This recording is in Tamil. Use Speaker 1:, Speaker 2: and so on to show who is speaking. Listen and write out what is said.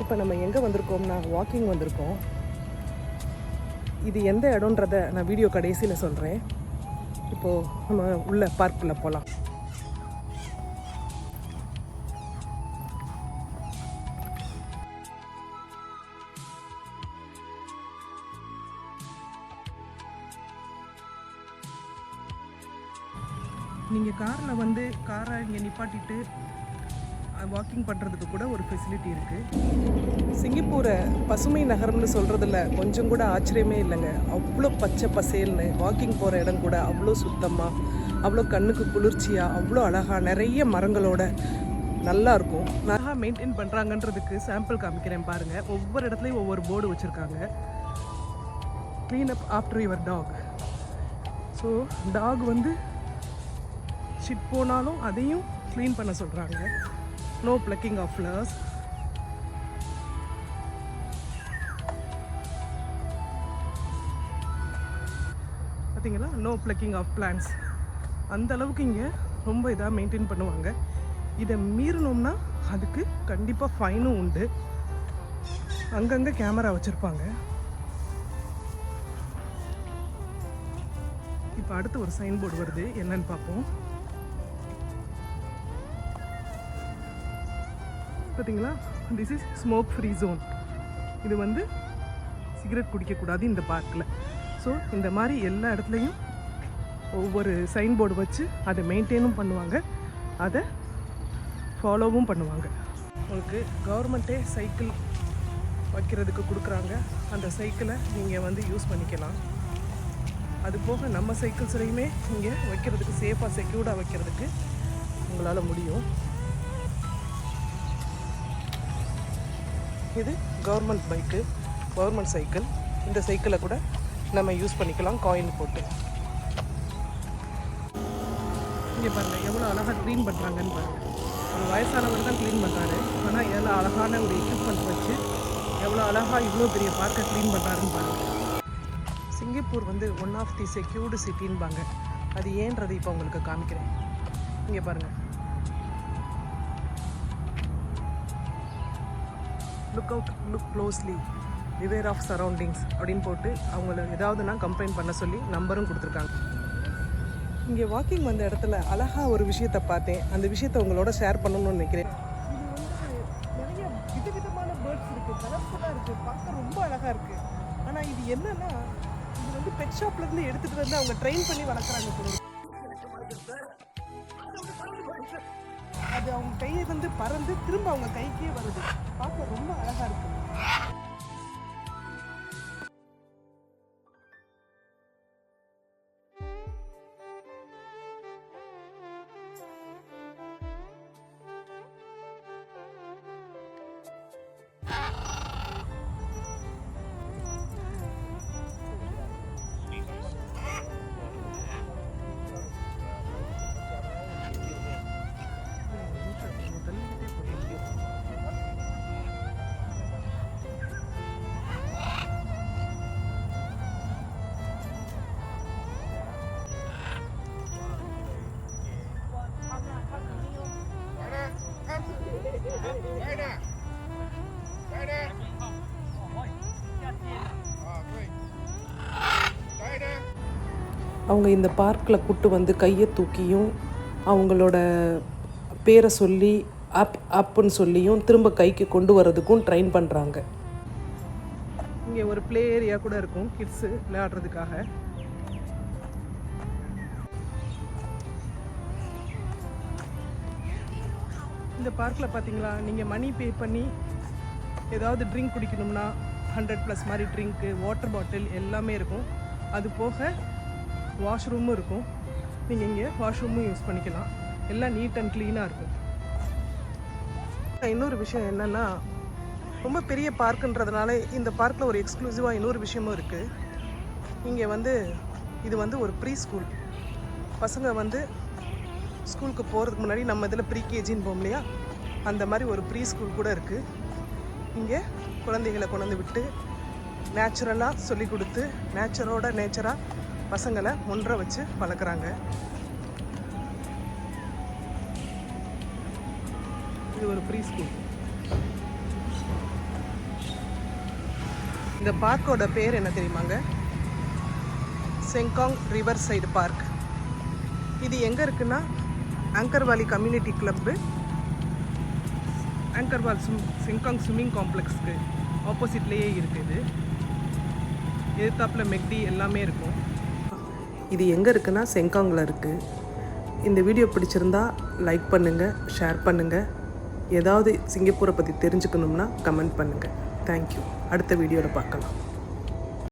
Speaker 1: இப்போ நம்ம எங்கே வந்திருக்கோம்னா வாக்கிங் வந்திருக்கோம். இது எந்த இடம்ன்றதை நான் வீடியோ கடைசியில் சொல்கிறேன். இப்போது நம்ம உள்ள பார்க்குள்ளே போகலாம். நீங்கள் காரில் வந்து காரை இங்கே நிப்பாட்டிட்டு வாக்கிங் பண்ணுறதுக்கு கூட ஒரு ஃபெசிலிட்டி இருக்குது. சிங்கப்பூரை பசுமை நகரம்னு சொல்கிறதுல கொஞ்சம் கூட ஆச்சரியமே இல்லைங்க. அவ்வளோ பச்சை பசேல்னு, வாக்கிங் போகிற இடம் கூட அவ்வளோ சுத்தமாக, அவ்வளோ கண்ணுக்கு குளிர்ச்சியாக, அவ்வளோ அழகாக நிறைய மரங்களோட நல்லாயிருக்கும். நல்லா மெயின்டைன் பண்ணுறாங்கன்றதுக்கு சாம்பிள் காமிக்கிறேன் பாருங்கள். ஒவ்வொரு இடத்துலையும் ஒவ்வொரு போர்டு வச்சுருக்காங்க. Clean up after your dog. So dog வந்து ஷிட் போனாலும் அதையும் க்ளீன் பண்ண சொல்கிறாங்க. No plucking of flowers. பார்த்தீங்களா, நோ பிளக்கிங் ஆஃப் பிளான்ட்ஸ். அந்த அளவுக்கு இங்கே ரொம்ப இதாக மெயின்டைன் பண்ணுவாங்க. இதை மீறினோம்னா அதுக்கு கண்டிப்பாக ஃபைனும் உண்டு. அங்கங்கே கேமரா வச்சுருப்பாங்க. இப்போ அடுத்து ஒரு சைன் போர்டு வருது, என்னன்னு பார்ப்போம். பார்த்தீங்களா, this is smoke free zone. இது வந்து சிகரெட் குடிக்கக்கூடாது இந்த பார்க்கில். ஸோ இந்த மாதிரி எல்லா இடத்துலையும் ஒவ்வொரு சைன் போர்டு வச்சு அதை மெயின்டைனும் பண்ணுவாங்க, அதை ஃபாலோவும் பண்ணுவாங்க. உங்களுக்கு கவர்மெண்ட்டே சைக்கிள் வைக்கிறதுக்கு கொடுக்குறாங்க. அந்த சைக்கிளை நீங்கள் வந்து யூஸ் பண்ணிக்கலாம். அது போக நம்ம சைக்கிள்ஸ்லையுமே இங்கே வைக்கிறதுக்கு சேஃபாக செக்யூர்டாக வைக்கிறதுக்கு உங்களால் முடியும். இது கவர்மெண்ட் பைக்கு, கவர்மெண்ட் சைக்கிள். இந்த சைக்கிளை கூட நம்ம யூஸ் பண்ணிக்கலாம் காயின் போட்டு. இங்கே பாருங்கள் எவ்வளோ அழகாக க்ளீன் பண்ணுறாங்கன்னு பாருங்கள். ஒரு வயசானவர் தான் க்ளீன் பண்ணுறாரு, ஆனால் எவ்வளோ அழகான ஒரு எக்யூப்மெண்ட் வச்சு எவ்வளோ அழகாக இவ்வளோ பெரிய பார்க்கை க்ளீன் பண்ணுறாருன்னு பாருங்கள். சிங்கப்பூர் வந்து ஒன் ஆஃப் தி செக்யூர்டு சிட்டின்பாங்க. அது ஏன்றது இப்போ உங்களுக்கு காமிக்கிறேன். இங்கே பாருங்கள், look out, look closely, beware of surroundings அப்படின்னு போட்டு அவங்கள ஏதாவதுனா கம்ப்ளைண்ட் பண்ண சொல்லி நம்பரும் கொடுத்துருக்காங்க. இங்கே வாக்கிங் வந்த இடத்துல அழகாக ஒரு விஷயத்தை பார்த்தேன். அந்த விஷயத்தை உங்களோட ஷேர் பண்ணணும்னு நினைக்கிறேன். இது வந்து நிறைய விதவிதமான பேர்ட்ஸ் இருக்குது, கலர்ஃபுல்லாக இருக்குது, பார்க்க ரொம்ப அழகாக இருக்குது. ஆனால் இது என்னன்னா, இது வந்து பெட் ஷாப்லேருந்து எடுத்துகிட்டு வந்து அவங்க ட்ரெயின் பண்ணி வளர்க்குறாங்க. அது அவங்க கையை வந்து பறந்து திரும்ப அவங்க கைக்கே வருது. பார்க்க ரொம்ப அழகாக இருக்குது. அவங்க இந்த பார்க்கில் கூட்டு வந்து கையை தூக்கியும் அவங்களோட பேரை சொல்லி அப்புன்னு சொல்லியும் திரும்ப கைக்கு கொண்டு வர்றதுக்கும் ட்ரெயின் பண்ணுறாங்க. இங்கே ஒரு ப்ளே ஏரியா கூட இருக்கும் கிட்ஸு விளையாடுறதுக்காக. இந்த பார்க்கில் பார்த்தீங்களா, நீங்கள் மணி பே பண்ணி ஏதாவது ட்ரிங்க் குடிக்கணும்னா 100+ மாதிரி ட்ரிங்க்கு, வாட்டர் பாட்டில் எல்லாமே இருக்கும். அது போக வாஷ்ரூமும் இருக்கும். நீங்கள் இங்கே வாஷ்ரூமும் யூஸ் பண்ணிக்கலாம். எல்லாம் நீட் அண்ட் க்ளீனாக இருக்கும். இன்னொரு விஷயம் என்னென்னா, ரொம்ப பெரிய பார்க்குன்றதுனால இந்த பார்க்கில் ஒரு எக்ஸ்க்ளூசிவாக இன்னொரு விஷயமும் இருக்குது. இங்கே வந்து இது வந்து ஒரு ப்ரீ ஸ்கூல். பசங்க வந்து ஸ்கூலுக்கு போகிறதுக்கு முன்னாடி நம்ம இதில் ப்ரீகேஜின்னு போகும் இல்லையா, அந்த மாதிரி ஒரு ப்ரீ ஸ்கூல் கூட இருக்குது. இங்கே குழந்தைகளை கொண்டு விட்டு நேச்சுரலாக சொல்லி கொடுத்து நேச்சராக பசங்களை ஒன்றை வச்சு வளர்க்குறாங்க. இது ஒரு ப்ரீ ஸ்கூல். இந்த பார்க்கோட பேர் என்ன தெரியுமாங்க? Sengkang river side park. இது எங்கே இருக்குன்னா ஆங்கர் வேலி கம்யூனிட்டி கிளப்பு, ஆங்கர் வால் செங்காங் ஸ்விம்மிங் காம்ப்ளெக்ஸ்க்கு ஆப்போசிட்லேயே இருக்குது. எதிர்த்தாப்பில் மெக்டி எல்லாமே இருக்கும். இது எங்கே இருக்குன்னா செங்காங்கில் இருக்குது. இந்த வீடியோ பிடிச்சிருந்தா லைக் பண்ணுங்கள், ஷேர் பண்ணுங்கள். ஏதாவது சிங்கப்பூரை பற்றி தெரிஞ்சுக்கணும்னா கமெண்ட் பண்ணுங்கள். தேங்க்யூ. அடுத்த வீடியோவில் பார்க்கலாம்.